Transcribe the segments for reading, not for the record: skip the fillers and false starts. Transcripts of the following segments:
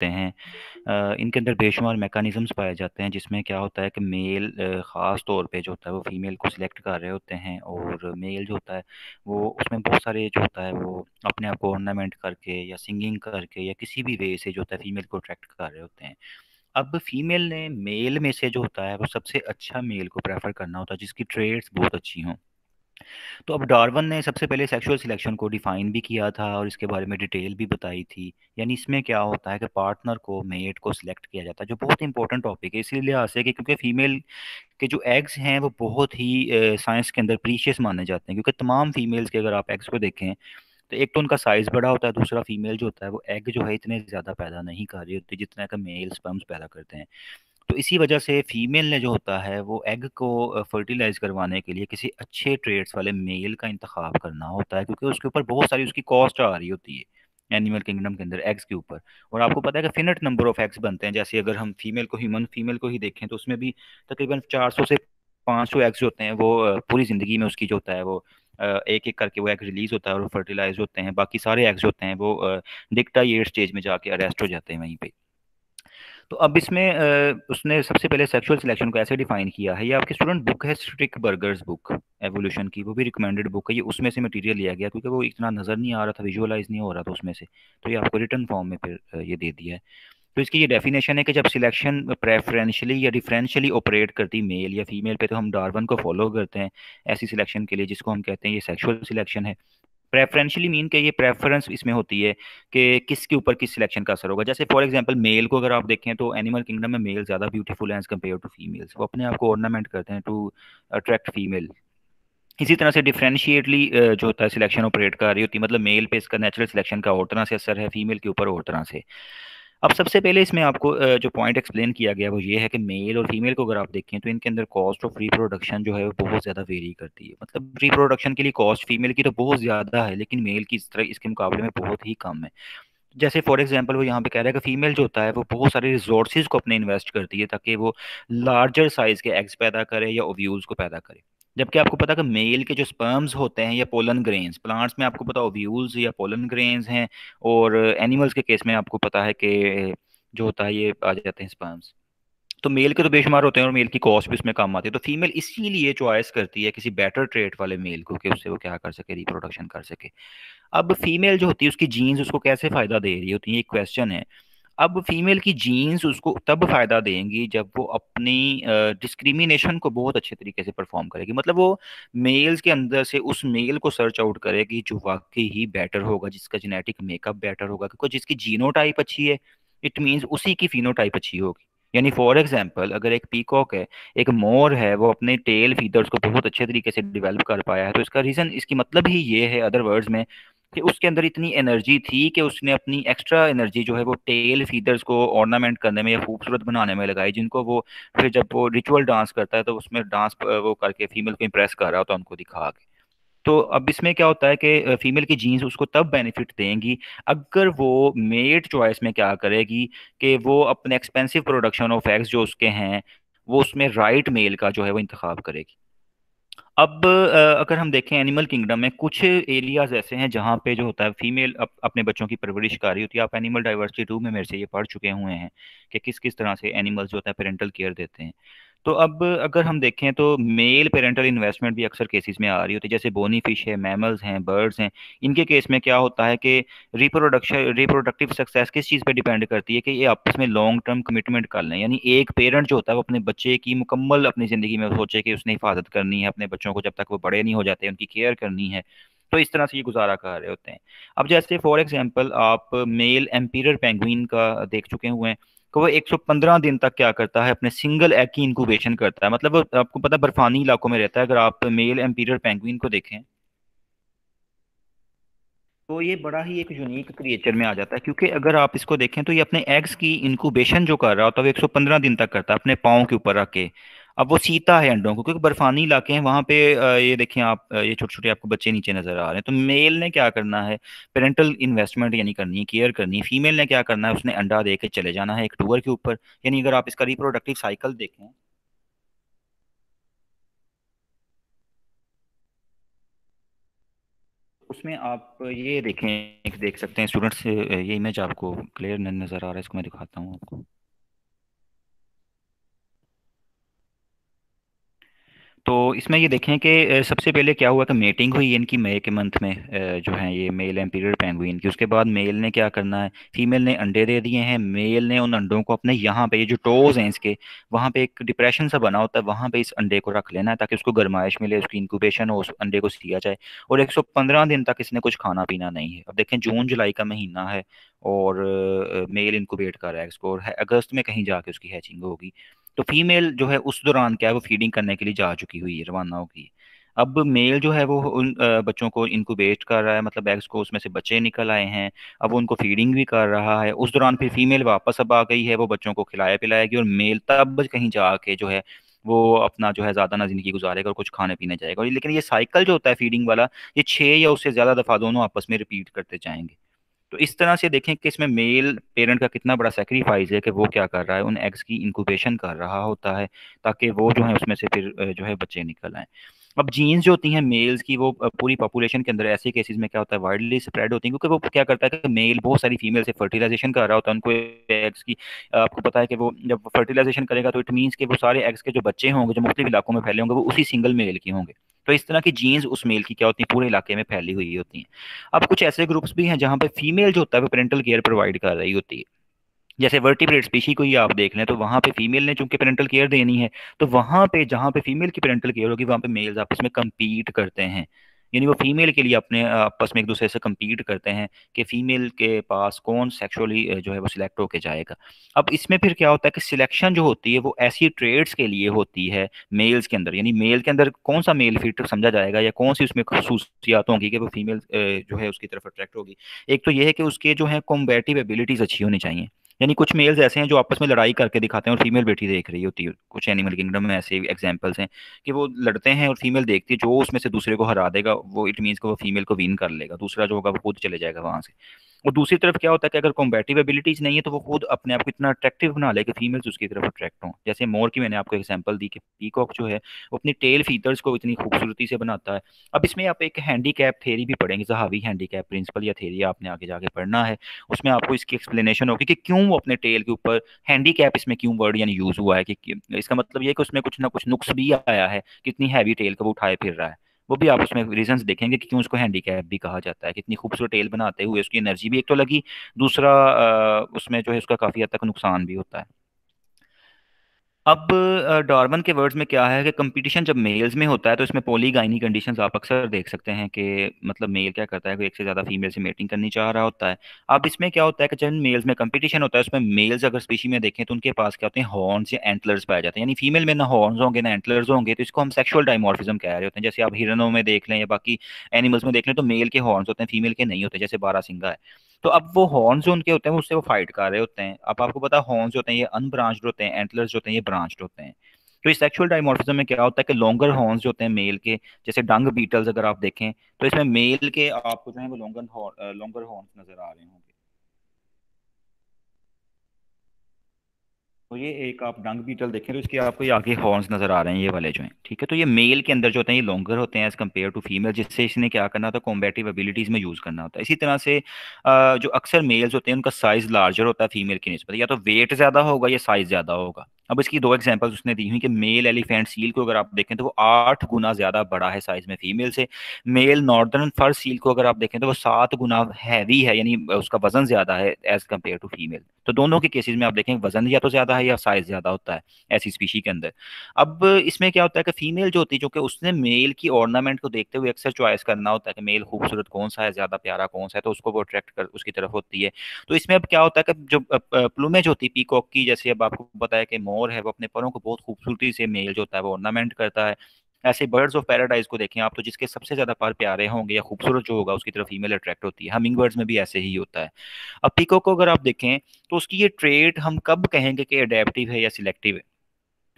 हैं। इनके अंदर बेशुमार मैकेनिज़म्स पाए जाते हैं जिसमें क्या होता है कि मेल ख़ास तौर पे जो होता है वो फ़ीमेल को सिलेक्ट कर रहे होते हैं, और मेल जो होता है वो उसमें बहुत सारे जो होता है वो अपने आप को ऑर्नामेंट करके या सिंगिंग करके या किसी भी वे से जो होता है फ़ीमेल को अट्रैक्ट कर रहे होते हैं। अब फीमेल ने मेल में से जो होता है वो सबसे अच्छा मेल को प्रेफर करना होता है जिसकी ट्रेड्स बहुत अच्छी हों। तो अब डार्विन ने सबसे पहले सेक्सुअल सिलेक्शन को डिफाइन भी किया था और इसके बारे में डिटेल भी बताई थी। यानी इसमें क्या होता है कि पार्टनर को मेट को सिलेक्ट किया जाता है, जो बहुत इंपॉर्टेंट टॉपिक है इसी लिहाज से कि क्योंकि फीमेल के जो एग्स हैं वो बहुत ही साइंस के अंदर प्रीशियस माने जाते हैं, क्योंकि तमाम फीमेल्स के अगर आप एग्स को देखें तो एक तो उनका साइज़ बड़ा होता है, दूसरा फीमेल जो होता है वो एग जो है इतने ज़्यादा पैदा नहीं कर रही होती जितना कि मेल स्पर्म्स पैदा करते हैं। तो इसी वजह से फीमेल ने जो होता है वो एग को फर्टिलाइज करवाने के लिए किसी अच्छे ट्रेड्स वाले मेल का इंतखाब करना होता है, क्योंकि उसके ऊपर बहुत सारी उसकी कॉस्ट आ रही होती है एनिमल किंगडम के अंदर एग्स के ऊपर। और आपको पता है कि फिनिट नंबर ऑफ एग्स बनते हैं, जैसे अगर हम फीमेल को ह्यूमन फीमेल को ही देखें तो उसमें भी तकरीबन 400 से 500 एग्स होते हैं, वो पूरी ज़िंदगी में उसकी जो होता है वो एक एक करके वो एग रिलीज होता है और वो फर्टिलाइज होते हैं। बाकी सारे एग्स होते हैं वो डिक्टा ईयर स्टेज में जाके अरेस्ट हो जाते हैं वहीं पे। तो अब इसमें उसने सबसे पहले सेक्सुअल सिलेक्शन को ऐसे डिफाइन किया है। ये आपकी स्टूडेंट बुक है स्ट्रिक बर्गर्स बुक एवोल्यूशन की, वो भी रिकमेंडेड बुक है। ये उसमें से मटेरियल लिया गया क्योंकि वो इतना नज़र नहीं आ रहा था, विजुअलाइज नहीं हो रहा था उसमें से, तो ये आपको रिटर्न फॉर्म में फिर ये दे दिया है। तो इसकी ये डेफिनेशन है कि जब सिलेक्शन प्रेफरेंशियली या डिफरेंशियली ऑपरेट करती मेल या फीमेल पे तो हम डार्विन को फॉलो करते हैं ऐसी सिलेक्शन के लिए, जिसको हम कहते हैं ये सेक्सुअल सिलेक्शन है। प्रेफरेंशियली मीन के ये प्रेफरेंस इसमें होती है कि किसके ऊपर किस सिलेक्शन का असर होगा। जैसे फॉर एग्जांपल मेल को अगर आप देखें तो एनिमल किंगडम में मेल ज़्यादा ब्यूटीफुल है एज कम्पेयर टू फीमेल्स, वो अपने आप को ऑर्नामेंट करते हैं टू अट्रैक्ट फीमेल। इसी तरह से डिफरेंशिएटली जो होता है सिलेक्शन ऑपरेट कर रही होती है, मतलब मेल पे इसका नेचुरल सिलेक्शन का और तरह से असर है, फीमेल के ऊपर और तरह से। अब सबसे पहले इसमें आपको जो पॉइंट एक्सप्लेन किया गया वो ये है कि मेल और फीमेल को अगर आप देखें तो इनके अंदर कॉस्ट ऑफ रिप्रोडक्शन जो है वो बहुत ज़्यादा वेरी करती है। मतलब रिप्रोडक्शन के लिए कॉस्ट फीमेल की तो बहुत ज़्यादा है, लेकिन मेल की इस तरह इसके मुकाबले में बहुत ही कम है। जैसे फॉर एग्जांपल वो यहाँ पे कह रहा है कि फीमेल जो होता है वो बहुत सारे रिसोर्सेज को अपने इन्वेस्ट करती है ताकि वो लार्जर साइज के एग्स पैदा करे या ओव्यूल्स को पैदा करे। जबकि आपको पता है कि मेल के जो स्पर्म्स होते हैं या पोलन ग्रेन्स, प्लांट्स में आपको पता ओव्यूल्स या पोलन ग्रेन्स हैं, और एनिमल्स के केस में आपको पता है कि जो होता है ये आ जाते हैं स्पर्म्स। तो मेल के तो बेशुमार होते हैं और मेल की कॉस्ट भी इसमें कम आती है, तो फीमेल इसीलिए चॉइस करती है किसी बेटर ट्रेट वाले मेल को कि उससे वो क्या कर सके, रिप्रोडक्शन कर सके। अब फीमेल जो होती है उसकी जीन्स उसको कैसे फायदा दे रही होती है, ये क्वेश्चन है। अब फीमेल की जीन्स उसको तब फायदा देंगी जब वो अपनी डिस्क्रिमिनेशन को बहुत अच्छे तरीके से परफॉर्म करेगी। मतलब वो मेल्स के अंदर से उस मेल को सर्च आउट करेगी जो वाकई ही बेटर होगा, जिसका जेनेटिक मेकअप बेटर होगा, क्योंकि जिसकी जीनोटाइप अच्छी है इट मीन्स उसी की फिनोटाइप अच्छी होगी। यानी फॉर एग्जाम्पल अगर एक पीकॉक है, एक मोर है, वो अपने टेल फीदर्स को बहुत अच्छे तरीके से डेवलप कर पाया है, तो इसका रीजन इसकी मतलब ही ये है अदर वर्ड्स में कि उसके अंदर इतनी एनर्जी थी कि उसने अपनी एक्स्ट्रा एनर्जी जो है वो टेल फीदर्स को ऑर्नामेंट करने में या खूबसूरत बनाने में लगाई, जिनको वो फिर जब वो रिचुअल डांस करता है तो उसमें डांस वो करके फीमेल को इम्प्रेस कर रहा होता है उनको दिखा के। तो अब इसमें क्या होता है कि फीमेल की जीन्स उसको तब बेनिफिट देंगी अगर वो मेट चॉइस में क्या करेगी कि वो अपने एक्सपेंसिव प्रोडक्शन ऑफ एग्स जो उसके हैं वो उसमें राइट मेल का जो है वो इंतखाब करेगी। अब अगर हम देखें एनिमल किंगडम में कुछ एरियाज ऐसे हैं जहाँ पे जो होता है फीमेल अपने बच्चों की परवरिश कर रही होती है। आप एनिमल डाइवर्सिटी 2 में मेरे से ये पढ़ चुके हुए हैं कि किस किस तरह से एनिमल्स जो होता है पेरेंटल केयर देते हैं। तो अब अगर हम देखें तो मेल पेरेंटल इन्वेस्टमेंट भी अक्सर केसेस में आ रही होती है, जैसे बोनी फिश है, मैमल्स हैं, बर्ड्स हैं। इनके केस में क्या होता है कि रिप्रोडक्टिव सक्सेस किस चीज़ पे डिपेंड करती है कि ये आपस में लॉन्ग टर्म कमिटमेंट कर लें। यानी एक पेरेंट जो होता है वो अपने बच्चे की मुकम्मल अपनी ज़िंदगी में सोचे कि उसने हिफाजत करनी है अपने बच्चों को, जब तक वो बड़े नहीं हो जाते उनकी केयर करनी है। तो इस तरह से ये गुजारा कर रहे होते हैं। अब जैसे फॉर एग्जांपल आप मेल एम्पीरियर पेंगुइन का देख चुके हुए हैं कि वो 115 दिन तक क्या करता है, अपने सिंगल एग की इंक्यूबेशन करता है। मतलब वो आपको पता है बर्फानी इलाकों में रहता है। अगर आप मेल एम्पीरियर पेंगुइन को देखें तो ये बड़ा ही एक यूनिक क्रिएचर में आ जाता है, क्योंकि अगर आप इसको देखें तो ये अपने एग्स की इंक्यूबेशन जो कर रहा होता है वो 115 दिन तक करता है अपने पाँव के ऊपर रख के। अब वो सीता है अंडों को, क्योंकि बर्फानी इलाके हैं वहां पे ये देखें आप ये छोटे छोटे आपको बच्चे नीचे नजर आ रहे हैं। तो मेल ने क्या करना है, पेरेंटल इन्वेस्टमेंट यानी करनी है, केयर करनी है। फीमेल ने क्या करना है, उसने अंडा दे के चले जाना है एक टूर के ऊपर। यानी अगर आप इसका रिप्रोडक्टिव साइकिल देखें उसमें आप ये देखें, देख सकते हैं स्टूडेंट्स, ये इमेज आपको क्लियर नज़र आ रहा है, इसको मैं दिखाता हूँ आपको। तो इसमें ये देखें कि सबसे पहले क्या हुआ कि मेटिंग हुई इनकी मई के मंथ में, जो है ये मेल एम्पीरियल पेंगुइन की। उसके बाद मेल ने क्या करना है, फीमेल ने अंडे दे दिए हैं, मेल ने उन अंडों को अपने यहाँ पे, ये जो टोज हैं इसके, वहाँ पे एक डिप्रेशन सा बना होता है, वहाँ पे इस अंडे को रख लेना है ताकि उसको गर्माइश मिले, उसकी इंक्यूबेशन हो, उस अंडे को सिया जाए। और 115 दिन तक इसने कुछ खाना पीना नहीं है। अब देखें जून जुलाई का महीना है और मेल इंक्यूबेट कर रहा है इसको, और अगस्त में कहीं जाके उसकी हैचिंग होगी। तो फीमेल जो है उस दौरान क्या है, वो फीडिंग करने के लिए जा चुकी हुई है, रवाना होगी। अब मेल जो है वो उन बच्चों को इनक्यूबेट कर रहा है, मतलब एग्स को, उसमें से बच्चे निकल आए हैं। अब वो उनको फीडिंग भी कर रहा है। उस दौरान फिर फीमेल वापस अब आ गई है, वो बच्चों को खिलाया पिलाएगी, और मेल तब कहीं जाके जो है वो अपना जो है ज्यादा ना जिंदगी गुजारेगा और कुछ खाने पीने जाएगा। और लेकिन ये साइकिल जो होता है फीडिंग वाला, ये 6 या उससे ज्यादा दफा दोनों आपस में रिपीट करते जाएंगे। तो इस तरह से देखें कि इसमें मेल पेरेंट का कितना बड़ा सेक्रीफाइस है कि वो क्या कर रहा है, उन एग्स की इंक्यूबेशन कर रहा होता है ताकि वो जो है उसमें से फिर जो है बच्चे निकल आए। अब जीन्स जो होती हैं मेल्स की, वो पूरी पॉपुलेशन के अंदर ऐसे केसेस में क्या होता है, वाइडली स्प्रेड होती हैं, क्योंकि वो क्या करता है कि मेल बहुत सारी फीमेल से फर्टिलाइजेशन कर रहा होता है उनको एग्स की। आपको पता है कि वो जब फर्टिलाइजेशन करेगा तो इट मीन्स कि वो सारे एग्स के जो बच्चे होंगे जो मुख्तलिफ इलाकों में फैले होंगे, वो उसी सिंगल मेल के होंगे। तो इस तरह की जीन्स उस मेल की क्या होती है, पूरे इलाके में फैली हुई होती हैं। अब कुछ ऐसे ग्रुप्स भी हैं जहां पे फीमेल जो होता है वो पेरेंटल केयर प्रोवाइड कर रही होती है। जैसे वर्टिब्रेट स्पीशी को ही आप देख लें, तो वहां पे फीमेल ने चूंकि पेरेंटल केयर देनी है, तो वहां पे जहां पे फीमेल की पेरेंटल केयर होगी वहां पे मेल्स आपस में compete करते हैं। यानी वो फीमेल के लिए अपने आपस में एक दूसरे से compete करते हैं कि फीमेल के पास कौन सेक्सुअली जो है वो सिलेक्ट होके जाएगा। अब इसमें फिर क्या होता है कि सिलेक्शन जो होती है वो ऐसी ट्रेड्स के लिए होती है मेल्स के अंदर, यानी मेल के अंदर कौन सा मेल फिट समझा जाएगा या कौन सी उसमें खसूसियात होंगी कि वो फीमेल जो है उसकी तरफ अट्रैक्ट होगी। एक तो ये है कि उसके जो है कॉम्बैटिव एबिलिटीज अच्छी होनी चाहिए। यानी कुछ मेल्स ऐसे हैं जो आपस में लड़ाई करके दिखाते हैं और फीमेल बैठी देख रही होती है। कुछ एनिमल किंगडम में ऐसे एग्जांपल्स हैं कि वो लड़ते हैं और फीमेल देखती है, जो उसमें से दूसरे को हरा देगा वो इट मीन्स कि वो फीमेल को विन कर लेगा, दूसरा जो होगा वो खुद चले जाएगा वहां से। और दूसरी तरफ क्या होता है कि अगर कॉम्बैटिव एबिलिटीज नहीं है तो वो खुद अपने आप को इतना अट्रैक्टिव बना ले कि फीमेल्स उसकी तरफ अट्रैक्ट हों। जैसे मोर की मैंने आपको एग्जांपल दी कि पीकॉक जो है वो अपनी टेल फीचर्स को इतनी खूबसूरती से बनाता है। अब इसमें आप एक हैंडीकैप थ्योरी भी पढ़ेंगे, जहावी हैंडीकैप प्रिंसिपल या थ्योरी आपने आगे जाके पढ़ना है। उसमें आपको इसकी एक्सप्लेनेशन होगी कि क्यों वो अपने टेल के ऊपर हैंडीकैप, इसमें क्यों वर्ड यानी यूज हुआ है, कि इसका मतलब ये है कि उसमें कुछ ना कुछ नुक्स भी आया है, कितनी हैवी टेल को वो उठाए फिर रहा है। वो भी आप उसमें रीजंस देखेंगे कि क्यों उसको हैंडीकैप भी कहा जाता है। कितनी खूबसूरत टेल बनाते हुए उसकी एनर्जी भी एक तो लगी, दूसरा उसमें जो है उसका काफी हद तक नुकसान भी होता है। अब डार्विन के वर्ड्स में क्या है कि कंपटीशन जब मेल्स में होता है तो इसमें पॉलीगाइनी कंडीशंस आप अक्सर देख सकते हैं कि मतलब मेल क्या करता है कि एक से ज़्यादा फीमेल से मेटिंग करनी चाह रहा होता है। अब इसमें क्या होता है कि जब मेल्स में कंपटीशन होता है उसमें मेल्स अगर स्पीशी में देखें तो उनके पास क्या होते हैं, हॉर्न्स या एंटलर्स पाए जाते हैं। यानी फीमेल में ना हॉर्न्स होंगे ना एंटलर्स होंगे, तो इसको हम सेक्सुअल डायमॉर्फिज्म कह रहे होते हैं। जैसे आप हिरनों में देख लें या बाकी एनिमल्स में देख लें तो मेल के हॉर्न्स होते हैं, फीमेल के नहीं होते, जैसे बारहसिंगा है। तो अब वो हॉर्न्स जो उनके होते हैं उससे वो फाइट कर रहे होते हैं। अब आपको पता है हॉर्न्स होते हैं ये अनब्रांच्ड होते हैं, एंटलर्स होते हैं ये ब्रांच्ड होते हैं। तो इस सेक्सुअल डाइमॉर्फिज्म में क्या होता है कि लॉन्गर हॉर्न्स जो होते हैं मेल के, जैसे डंग बीटल्स अगर आप देखें तो इसमें मेल के आपको जो है वो लॉन्गर हॉर्न्स नजर आ रहे होंगे। तो ये एक आप डंग बीटल देखें तो इसके आपको ये आगे हॉर्न्स नजर आ रहे हैं, ये वाले जो हैं, ठीक है। तो ये मेल के अंदर जो होते हैं ये लॉन्गर होते हैं एज कम्पेयर टू फीमेल, जिससे इसने क्या करना होता है, कॉम्बेटिव एबिलिटीज में यूज करना होता है। इसी तरह से जो अक्सर मेल्स होते हैं उनका साइज लार्जर होता है फीमेल की निस्बत, या तो वेट ज्यादा होगा या साइज ज्यादा होगा। अब इसकी दो एग्जांपल्स उसने दी हुई कि मेल एलिफेंट सील को अगर आप देखें तो वो 8 गुना ज्यादा बड़ा है साइज में फीमेल से। मेल नॉर्दर्न फर सील को अगर आप देखें तो वो 7 गुना हैवी है, यानी उसका वजन ज्यादा है एज कम्पेयर टू फीमेल। तो दोनों के केसेस में आप देखें वजन या तो ज्यादा है या साइज ज्यादा होता है ऐसी स्पीशी के अंदर। अब इसमें क्या होता है कि फीमेल जो होती है, जो कि उसने मेल की ऑर्नामेंट को देखते हुए अक्सर चॉइस करना होता है कि मेल खूबसूरत कौन सा है, ज्यादा प्यारा कौन सा है, तो उसको वो अट्रैक्ट कर उसकी तरफ होती है। तो इसमें अब क्या होता है कि जो प्लूमेज होती है पीकॉक की, जैसे अब आपको पता है कि मोर है वो अपने परों को बहुत खूबसूरती से मेल जो होता है वो ऑर्नामेंट करता है। ऐसे बर्ड्स ऑफ पैराडाइज को देखें आप, तो जिसके सबसे ज्यादा पर प्यारे होंगे या खूबसूरत जो होगा उसकी तरफ फीमेल अट्रैक्ट होती है। हमिंग बर्ड्स में भी ऐसे ही होता है। अब पीकॉक को अगर आप देखें तो उसकी ये ट्रेड हम कब कहेंगे कि अडेप्टिव है या सिलेक्टिव है।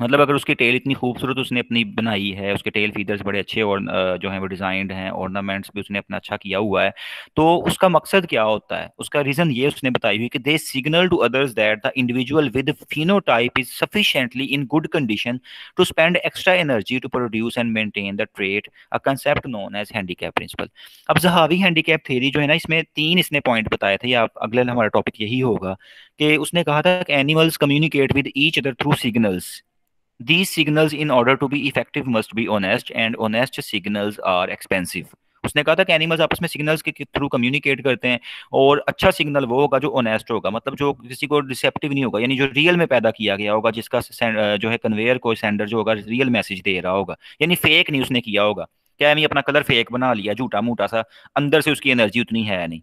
मतलब अगर उसकी टेल इतनी खूबसूरत उसने अपनी बनाई है, उसके टेल फीदर्स बड़े अच्छे और जो है वो डिजाइंड हैं, ऑर्नामेंट्स भी उसने अपना अच्छा किया हुआ है, तो उसका मकसद क्या होता है? उसका रीजन ये उसने बताई हुई कि they signal to others that the individual with phenotype is sufficiently in good condition to spend extra energy to produce and maintain the trait, a concept known as handicap principle. अब Zahavi handicap theory जो है ना, इसमें तीन इसने point बताए थे, या अगले हमारा टॉपिक यही होगा, कि उसने कहा था कि animals communicate with each other through signals. These signals in order to be effective must be honest and honest signals are expensive। उसने कहा था कि एनिमल्स आपस में सिग्नल्स के थ्रू कम्युनिकेट करते हैं, और अच्छा सिग्नल वो होगा जो ऑनेस्ट होगा, मतलब जो किसी को डिसेप्टिव नहीं होगा, यानी जो रियल में पैदा किया गया होगा, जिसका जो है कन्वेयर को सेंडर जो होगा रियल मैसेज दे रहा होगा, यानी फेक नहीं उसने किया होगा। क्या मैं अपना कलर फेक बना लिया झूठा मूठा सा, अंदर से उसकी एनर्जी उतनी है नहीं।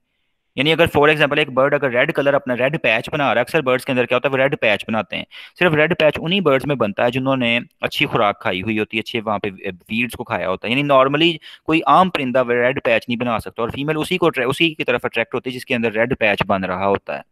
यानी अगर फॉर एग्जांपल एक बर्ड अगर रेड कलर अपना रेड पैच बना रहा है, अक्सर बर्ड्स के अंदर क्या होता है, वो रेड पैच बनाते हैं। सिर्फ रेड पैच उन्हीं बर्ड्स में बनता है जिन्होंने अच्छी खुराक खाई हुई होती है, अच्छे वहां पे वीड्स को खाया होता है। यानी नॉर्मली कोई आम परिंदा रेड पैच नहीं बना सकता, और फीमेल उसी की तरफ अट्रैक्ट होती है जिसके अंदर रेड पैच बन रहा होता है।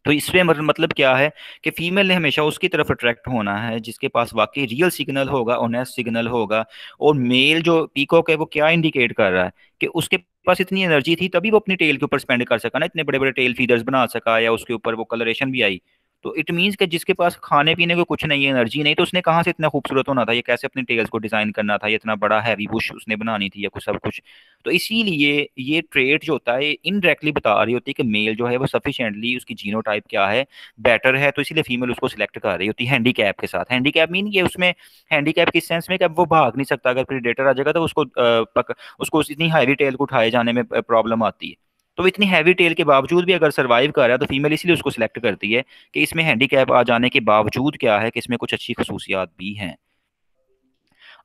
तो इसमें मतलब क्या है कि फीमेल ने हमेशा उसकी तरफ अट्रैक्ट होना है जिसके पास वाकई रियल सिग्नल होगा, ऑनेस्ट सिग्नल होगा। और मेल जो पीकॉक है वो क्या इंडिकेट कर रहा है कि उसके पास इतनी एनर्जी थी तभी वो अपनी टेल के ऊपर स्पेंड कर सका ना, इतने बड़े बड़े टेल फीदर्स बना सका, या उसके ऊपर वो कलरेशन भी आई। तो इट मीन्स कि जिसके पास खाने पीने को कुछ नहीं है, एनर्जी नहीं, तो उसने कहाँ से इतना खूबसूरत होना था, ये कैसे अपनी टेल्स को डिजाइन करना था, ये इतना बड़ा हैवी बुश उसने बनानी थी या कुछ सब कुछ। तो इसीलिए ये ट्रेट जो होता है इनडायरेक्टली बता रही होती है कि मेल जो है वो सफिशिएंटली उसकी जीनोटाइप क्या है, बेटर है, तो इसीलिए फीमेल उसको सिलेक्ट कर रही होती है हैंडीकैप के साथ। हैंडीकैप मीन ये उसमें हैंडीकैप किस सेंस में कि अब वो भाग नहीं सकता, अगर प्रीडेटर आ जाएगा तो उसको इतनी हैवी टेल को उठाए जाने में प्रॉब्लम आती है। तो इतनी हैवी टेल के बावजूद भी अगर सर्वाइव कर रहा है तो फीमेल इसलिए उसको सिलेक्ट करती है कि इसमें हैंडीकैप आ जाने के बावजूद क्या है कि इसमें कुछ अच्छी खसूसियात भी हैं।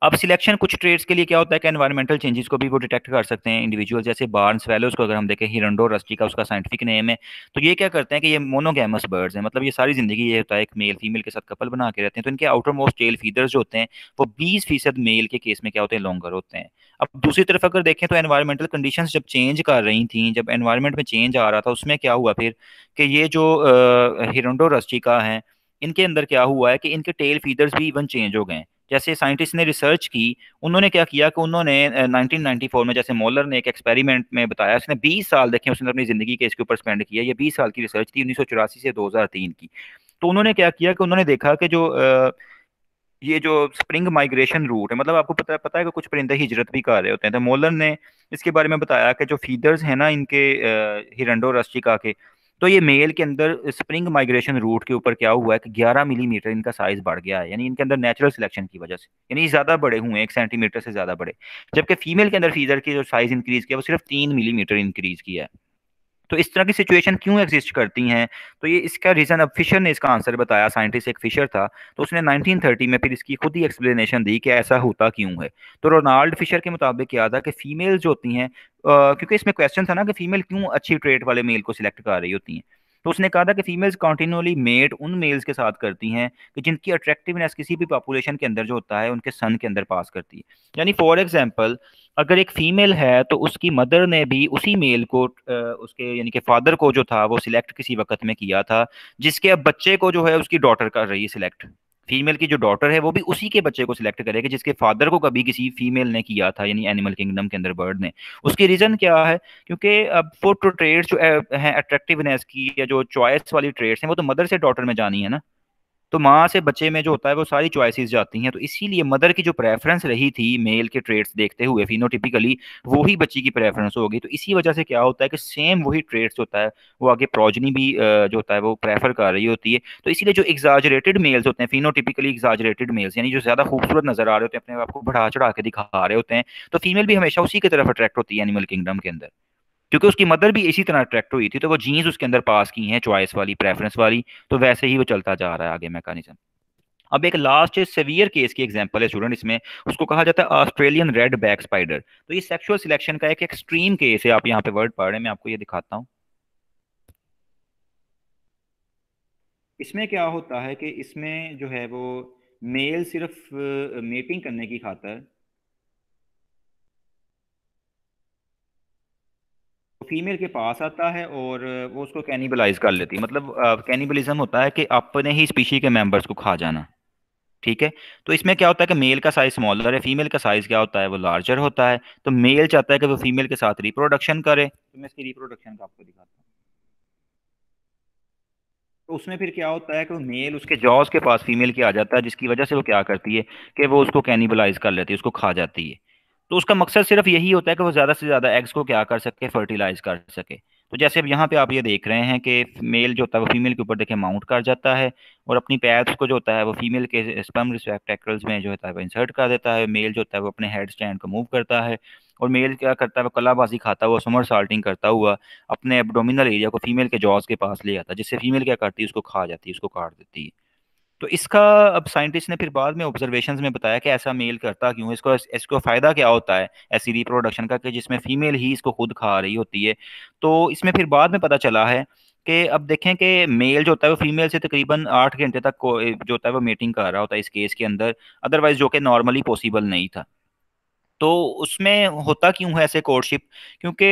अब सिलेक्शन कुछ ट्रेड्स के लिए क्या होता है कि एनवायरमेंटल चेंजेस को भी वो डिटेक्ट कर सकते हैं इंडिविजुअल, जैसे बार्न स्वैलोज को अगर हम देखें, हिरंडो रस्टिका उसका साइंटिफिक नेम है। तो ये क्या करते हैं कि ये मोनोगैमस बर्ड्स हैं, मतलब ये सारी जिंदगी ये होता है एक मेल फीमेल के साथ कपल बना के रहते हैं, तो इनके आउटर मोस्ट टेल फीदर्स जो होते हैं वो 20% मेल के केस में क्या होते हैं, लॉन्गर होते हैं। अब दूसरी तरफ अगर देखें तो एनवायरमेंटल कंडीशंस जब चेंज कर रही थी, जब एनवायरमेंट में चेंज आ रहा था, उसमें क्या हुआ फिर कि ये जो हिरंडो रस्टिका हैं, इनके अंदर क्या हुआ है कि इनके टेल फीदर्स भी इवन चेंज हो गए। जैसे साइंटिस्ट ने रिसर्च की, उन्होंने क्या किया कि उन्होंने 1994 में, जैसे मॉलर ने एक एक्सपेरिमेंट में बताया, उसने 20 साल देखे, उसने अपनी जिंदगी के इसके ऊपर स्पेंड किया, ये 20 साल की रिसर्च थी 1984 से 2003 की। तो उन्होंने क्या किया कि उन्होंने देखा कि जो ये जो स्प्रिंग माइग्रेशन रूट है, मतलब आपको पता है कि कुछ परिंदे हिजरत भी कर रहे होते हैं, तो मॉलर ने इसके बारे में बताया कि जो फीदर्स हैं ना इनके हिरंडो रस्टिका के, तो ये मेल के अंदर स्प्रिंग माइग्रेशन रूट के ऊपर क्या हुआ है कि 11 मिलीमीटर इनका साइज बढ़ गया है, यानी इनके अंदर नेचुरल सिलेक्शन की वजह से, यानी ज्यादा बड़े हुए हैं, 1 सेंटीमीटर से ज्यादा बड़े। जबकि फीमेल के अंदर फीदर की जो साइज इंक्रीज किया वो सिर्फ 3 मिलीमीटर इंक्रीज किया है। तो इस तरह की सिचुएशन क्यों एग्जिस्ट करती हैं? तो ये इसका रीजन, अब फिशर ने इसका आंसर बताया, साइंटिस्ट एक फिशर था, तो उसने 1930 में फिर इसकी खुद ही एक्सप्लेनेशन दी कि ऐसा होता क्यों है। तो रोनाल्ड फिशर के मुताबिक क्या था कि फीमेल जो होती हैं, क्योंकि इसमें क्वेश्चन था ना कि फीमेल क्यों अच्छी ट्रेट वाले मेल को सिलेक्ट कर रही होती हैं, तो उसने कहा था कि फीमेल्स कंटिन्यूअली मेट उन मेल्स के साथ करती हैं कि जिनकी अट्रैक्टिवनेस किसी भी पॉपुलेशन के अंदर जो होता है उनके सन के अंदर पास करती है। यानी फॉर एग्जांपल अगर एक फीमेल है तो उसकी मदर ने भी उसी मेल को उसके यानी कि फादर को जो था वो सिलेक्ट किसी वक्त में किया था, जिसके अब बच्चे को जो है उसकी डॉटर कर रही है सिलेक्ट। फीमेल की जो डॉटर है वो भी उसी के बच्चे को सिलेक्ट करेगी जिसके फादर को कभी किसी फीमेल ने किया था, यानी एनिमल किंगडम के अंदर बर्ड ने। उसकी रीजन क्या है? क्योंकि अब वो तो ट्रेड्स जो हैं अट्रैक्टिवनेस की या जो चॉइस वाली ट्रेड्स हैं वो तो मदर से डॉटर में जानी है ना। तो माँ से बच्चे में जो होता है वो सारी चॉइसेस जाती हैं, तो इसीलिए मदर की जो प्रेफरेंस रही थी मेल के ट्रेड्स देखते हुए फिनोटिपिकली, वो ही बच्ची की प्रेफरेंस होगी। तो इसी वजह से क्या होता है कि सेम वही ट्रेड्स होता है वो आगे प्रोजनी भी जो होता है वो प्रेफर कर रही होती है। तो इसीलिए जो एग्जाजरेटेड मेल्स होते हैं, फिनोटिपिकली एग्जाजरेटेड मेल्स, यानी जो ज्यादा खूबसूरत नजर आ रहे होते हैं, अपने आप को बढ़ा चढ़ा के दिखा रहे होते हैं, तो फीमेल भी हमेशा उसी की तरफ अट्रैक्ट होती है एनिमल किंगडम के अंदर, क्योंकि उसकी मदर भी इसी तरह अट्रैक्ट हुई थी, तो वो जीन्स उसके अंदर पास की हैं चॉइस वाली, प्रेफरेंस वाली। तो वैसे ही वो चलता जा रहा है आगे मैकेनिज्म। अब एक लास्ट सेवियर केस की एग्जांपल है स्टूडेंट, इसमें उसको कहा जाता है ऑस्ट्रेलियन रेड बैक स्पाइडर। तो ये सेक्सुअल सिलेक्शन का एक एक्सट्रीम केस है, आप यहाँ पे वर्ड पढ़ रहे हैं, मैं आपको ये दिखाता हूँ। इसमें क्या होता है कि इसमें जो है वो मेल सिर्फ मेटिंग करने की खातर फीमेल के पास आता है और वो उसको कैनिबलाइज कर लेती है। मतलब कैनिबलिज्म होता है कि अपने ही स्पीशी के मेंबर्स को खा जाना। ठीक है। तो इसमें क्या होता है कि मेल का साइज स्मॉलर है, फीमेल का साइज क्या होता है, वो लार्जर होता है। तो मेल चाहता है कि वो फीमेल के साथ रिप्रोडक्शन करे, तो मैं इसकी रिप्रोडक्शन का आपको दिखाता हूँ। तो उसमें फिर क्या होता है कि वो मेल उसके जॉज के पास फीमेल के आ जाता है, जिसकी वजह से वो क्या करती है कि वो उसको कैनिबलाइज कर लेती है, उसको खा जाती है। तो उसका मकसद सिर्फ यही होता है कि वो ज़्यादा से ज़्यादा एग्स को क्या कर सके, फर्टिलाइज कर सके। तो जैसे अब यहाँ पे आप ये देख रहे हैं कि मेल जो होता है वो फीमेल के ऊपर देखे माउंट कर जाता है, और अपनी पैड्स को जो होता है वो फीमेल के स्पर्म रिसेप्टैकल्स में जो होता है वो इंसर्ट कर देता है। मेल जो होता है वो अपने हेड स्टैंड को मूव करता है, और मेल क्या करता है, वो कलाबाजी खाता हुआ, समर साल्टिंग करता हुआ अपने एब्डोमिनल एरिया को फीमेल के जॉज के पास ले आता है, जिससे फीमेल क्या करती है, उसको खा जाती है, उसको काट देती है। तो इसका अब साइंटिस्ट ने फिर बाद में ऑब्जर्वेशंस में बताया कि ऐसा मेल करता क्यों है, इसको इसको फायदा क्या होता है ऐसी रिप्रोडक्शन का, कि जिसमें फीमेल ही इसको खुद खा रही होती है। तो इसमें फिर बाद में पता चला है कि अब देखें कि मेल जो होता है वो फीमेल से तकरीबन 8 घंटे तक जो होता है वो मीटिंग कर रहा होता है इस केस के अंदर, अदरवाइज जो कि नॉर्मली पॉसिबल नहीं था। तो उसमें होता क्यों है ऐसे कोर्टशिप, क्योंकि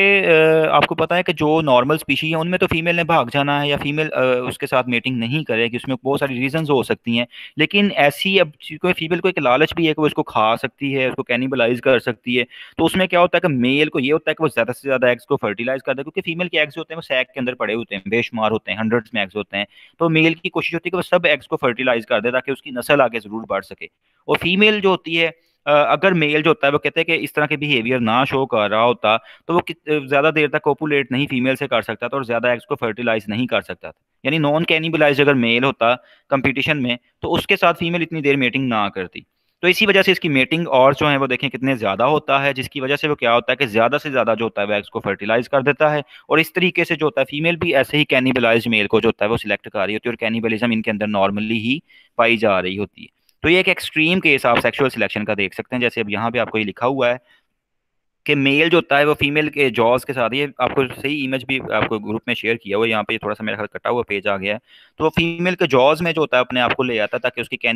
आपको पता है कि जो नॉर्मल स्पीशी है उनमें तो फीमेल ने भाग जाना है, या फीमेल उसके साथ मीटिंग नहीं करेगी, उसमें बहुत सारी रीजंस हो सकती हैं। लेकिन ऐसी अब कोई फीमेल को एक लालच भी है कि वो इसको खा सकती है, उसको कैनिबलाइज कर सकती है। तो उसमें क्या होता है कि मेल को ये होता है कि वो ज़्यादा से ज़्यादा एग्स को फर्टिलाइज कर दे, क्योंकि फीमेल के एग्स होते हैं वो सैक के अंदर पड़े होते हैं, बेशुमार होते हैं, हंड्रेड्स में एग्स होते हैं। तो मेल की कोशिश होती है कि वो सब एग्स को फर्टिलाइज कर दे ताकि उसकी नस्ल आगे ज़रूर बढ़ सके। और फीमेल जो होती है, अगर मेल जो होता है वो कहते हैं कि इस तरह के बिहेवियर ना शो कर रहा होता, तो वो ज्यादा देर तक कोपुलेट नहीं फीमेल से कर सकता था, और ज्यादा एग्स को फर्टिलाइज नहीं कर सकता था। यानी नॉन कैनिबलाइज अगर मेल होता कंपटीशन में, तो उसके साथ फीमेल इतनी देर मेटिंग ना करती। तो इसी वजह से इसकी मेटिंग और जो है वो देखें कितने ज्यादा होता है, जिसकी वजह से वो क्या होता है कि ज्यादा से ज्यादा जो होता है वो एग्स को फर्टिलाइज कर देता है। और इस तरीके से जो होता है फीमेल भी ऐसे ही कैनिबलाइज मेल को जो होता है वो सिलेक्ट कर रही होती है, और कैनिबलिज्म इनके अंदर नॉर्मली ही पाई जा रही होती है। तो ये एक एक्सट्रीम केस आप सेक्सुअल सिलेक्शन का देख सकते हैं, जैसे अब यहाँ पे आपको ये लिखा हुआ है कि मेल जो होता है वो फीमेल के जॉज के साथ, ये आपको सही इमेज भी आपको ग्रुप में शेयर किया हुआ है, यहाँ पे थोड़ा सा मेरे ख्याल कटा हुआ पेज आ गया है। तो वो फीमेल के जॉज में जो होता है अपने आप को ले आता है ताकि उसकी